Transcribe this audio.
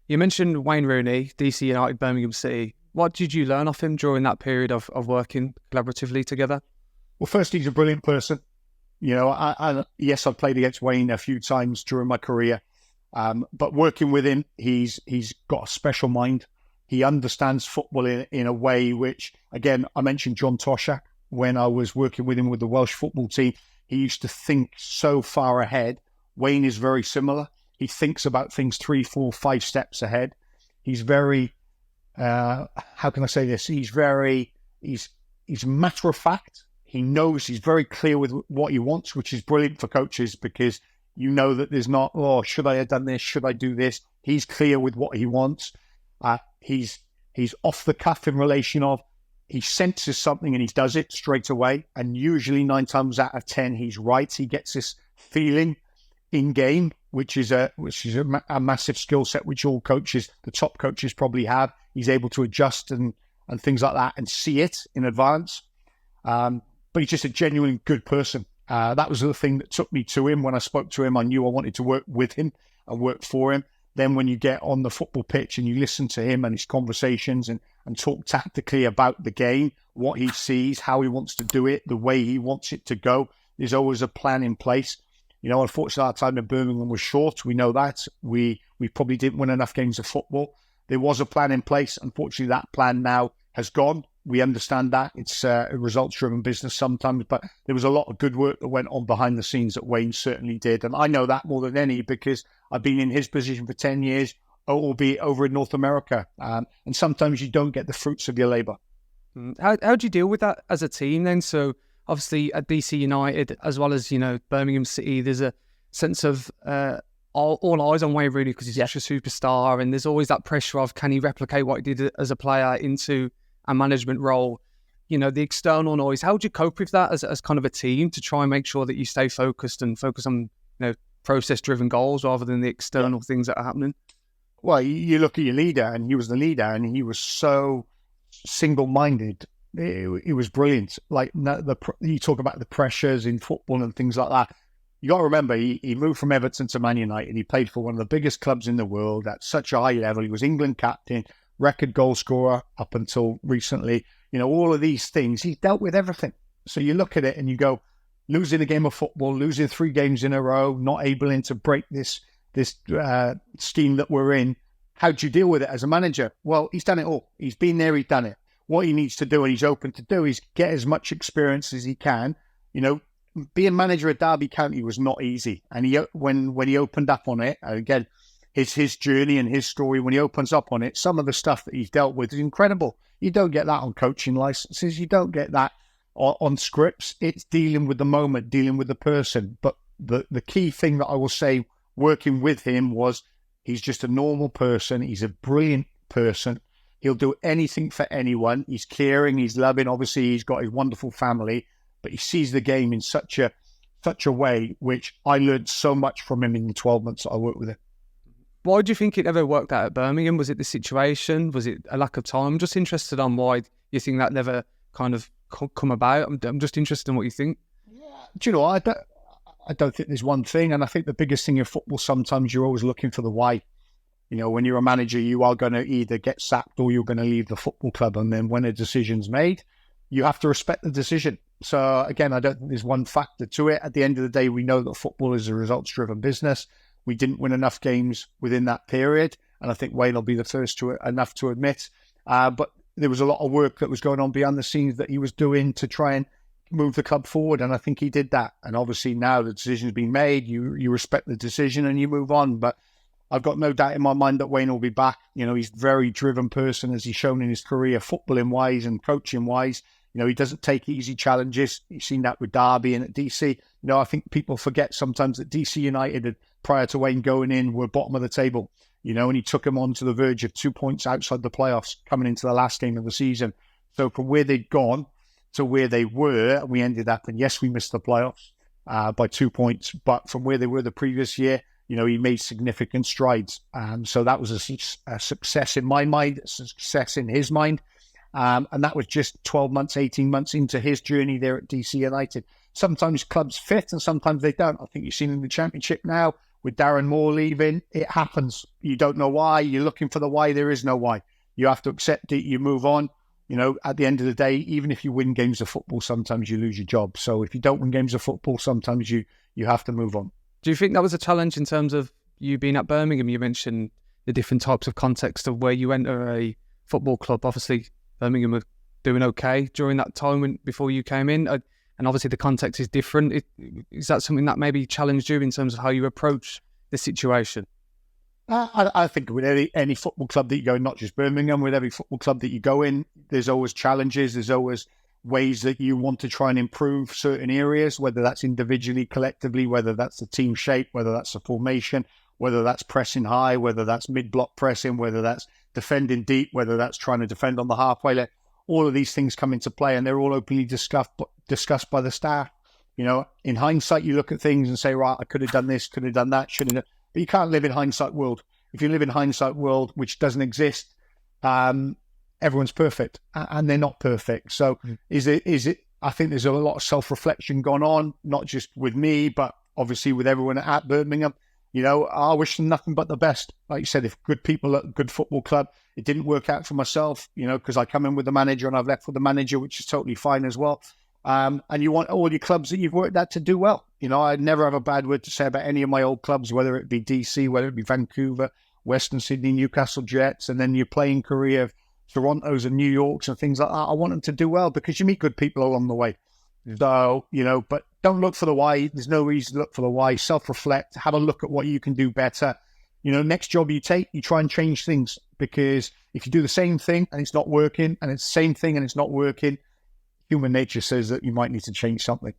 You mentioned Wayne Rooney, DC United, Birmingham City. What did you learn off him during that period of working collaboratively together? Well, first, he's a brilliant person. Yes, I've played against Wayne a few times during my career, but working with him, he's got a special mind. He understands football in a way which, again, I mentioned John Toshak when I was working with him with the Welsh football team. He used to think so far ahead. Wayne is very similar. He thinks about things 3, 4, 5 steps ahead. He's very, how can I say this? He's matter of fact. He knows, he's very clear with what he wants, which is brilliant for coaches because you know that there's not, oh, should I have done this? Should I do this? He's clear with what he wants. He's off the cuff in relation of, he senses something and he does it straight away. And usually 9 times out of 10, he's right. He gets this feeling in game, which is a massive skill set, which all coaches, the top coaches probably have. He's able to adjust and things like that and see it in advance. But he's just a genuinely good person. That was the thing that took me to him. When I spoke to him, I knew I wanted to work with him and work for him. Then when you get on the football pitch and you listen to him and his conversations and talk tactically about the game, what he sees, how he wants to do it, the way he wants it to go, there's always a plan in place. Unfortunately, our time in Birmingham was short. We know that. We probably didn't win enough games of football. There was a plan in place. Unfortunately, that plan now has gone. We understand that. It's a results-driven business sometimes, but there was a lot of good work that went on behind the scenes that Wayne certainly did. And I know that more than any because I've been in his position for 10 years, albeit over in North America. And sometimes you don't get the fruits of your labour. How do you deal with that as a team then? So obviously at DC United, as well as, Birmingham City, there's a sense of all eyes on Wayne Rooney because he's such a superstar. And there's always that pressure of, can he replicate what he did as a player into a management role? The external noise. How would you cope with that as kind of a team to try and make sure that you stay focused and focus on, process-driven goals rather than the external things that are happening? Well, you look at your leader, and he was the leader, and he was so single-minded. It was brilliant. Like you talk about the pressures in football and things like that. You got to remember, he moved from Everton to Man United. He played for one of the biggest clubs in the world at such a high level. He was England captain, record goal scorer up until recently. All of these things, he's dealt with everything. So you look at it and you go, losing a game of football, losing 3 games in a row, not able to break this scheme that we're in. How do you deal with it as a manager? Well, he's done it all. He's been there, he's done it. What he needs to do, and he's open to do, is get as much experience as he can. Being manager at Derby County was not easy. And when he opened up on it, again, it's his journey and his story. When he opens up on it, some of the stuff that he's dealt with is incredible. You don't get that on coaching licenses. You don't get that on scripts. It's dealing with the moment, dealing with the person. But the key thing that I will say working with him was he's just a normal person. He's a brilliant person. He'll do anything for anyone. He's caring, he's loving. Obviously, he's got his wonderful family, but he sees the game in such a way, which I learned so much from him in the 12 months that I worked with him. Why do you think it never worked out at Birmingham? Was it the situation? Was it a lack of time? I'm just interested on why you think that never kind of come about. I'm just interested in what you think. Yeah. Do you know, I don't think there's one thing. And I think the biggest thing in football, sometimes you're always looking for the why. When you're a manager, you are going to either get sacked or you're going to leave the football club. And then when a decision's made, you have to respect the decision. So again, I don't think there's one factor to it. At the end of the day, we know that football is a results-driven business. We didn't win enough games within that period. And I think Wayne will be the first enough to admit. But there was a lot of work that was going on behind the scenes that he was doing to try and move the club forward. And I think he did that. And obviously now the decision's been made. You respect the decision and you move on. But I've got no doubt in my mind that Wayne will be back. He's a very driven person, as he's shown in his career, footballing-wise and coaching-wise. He doesn't take easy challenges. You've seen that with Derby and at DC. I think people forget sometimes that DC United, prior to Wayne going in, were bottom of the table. And he took him on to the verge of 2 points outside the playoffs coming into the last game of the season. So from where they'd gone to where they were, we ended up, and yes, we missed the playoffs by 2 points. But from where they were the previous year, he made significant strides. So that was a success in my mind, a success in his mind. And that was just 12 months, 18 months into his journey there at DC United. Sometimes clubs fit and sometimes they don't. I think you've seen in the Championship now, with Darren Moore leaving, it happens. You don't know why. You're looking for the why. There is no why. You have to accept it. You move on. You know, at the end of the day, even if you win games of football, sometimes you lose your job. So if you don't win games of football, sometimes you have to move on. Do you think that was a challenge in terms of you being at Birmingham? You mentioned the different types of context of where you enter a football club. Obviously, Birmingham were doing okay during that time before you came in. And obviously the context is different. Is that something that maybe challenged you in terms of how you approach the situation? I think with any football club that you go in, not just Birmingham, with every football club that you go in, there's always challenges. There's always ways that you want to try and improve certain areas, whether that's individually, collectively, whether that's the team shape, whether that's the formation, whether that's pressing high, whether that's mid-block pressing, whether that's defending deep, whether that's trying to defend on the halfway line. All of these things come into play, and they're all openly discussed by the staff. You know, in hindsight, you look at things and say, right, I could have done this, could have done that, shouldn't have. But you can't live in hindsight world. If you live in hindsight world, which doesn't exist, everyone's perfect, and they're not perfect. So is it? I think there's a lot of self-reflection going on, not just with me, but obviously with everyone at Birmingham. You know, I wish them nothing but the best. Like you said, if good people at a good football club, it didn't work out for myself, you know, because I come in with the manager and I've left with the manager, which is totally fine as well. And you want all your clubs that you've worked at to do well. You know, I never have a bad word to say about any of my old clubs, whether it be DC, whether it be Vancouver, Western Sydney, Newcastle Jets, and then your playing career of Toronto's and New York's and things like that. I want them to do well because you meet good people along the way. So, you know, but don't look for the why. There's no reason to look for the why. Self-reflect, have a look at what you can do better. You know, next job you take, you try and change things, because if you do the same thing and it's not working, and it's the same thing and it's not working, human nature says that you might need to change something.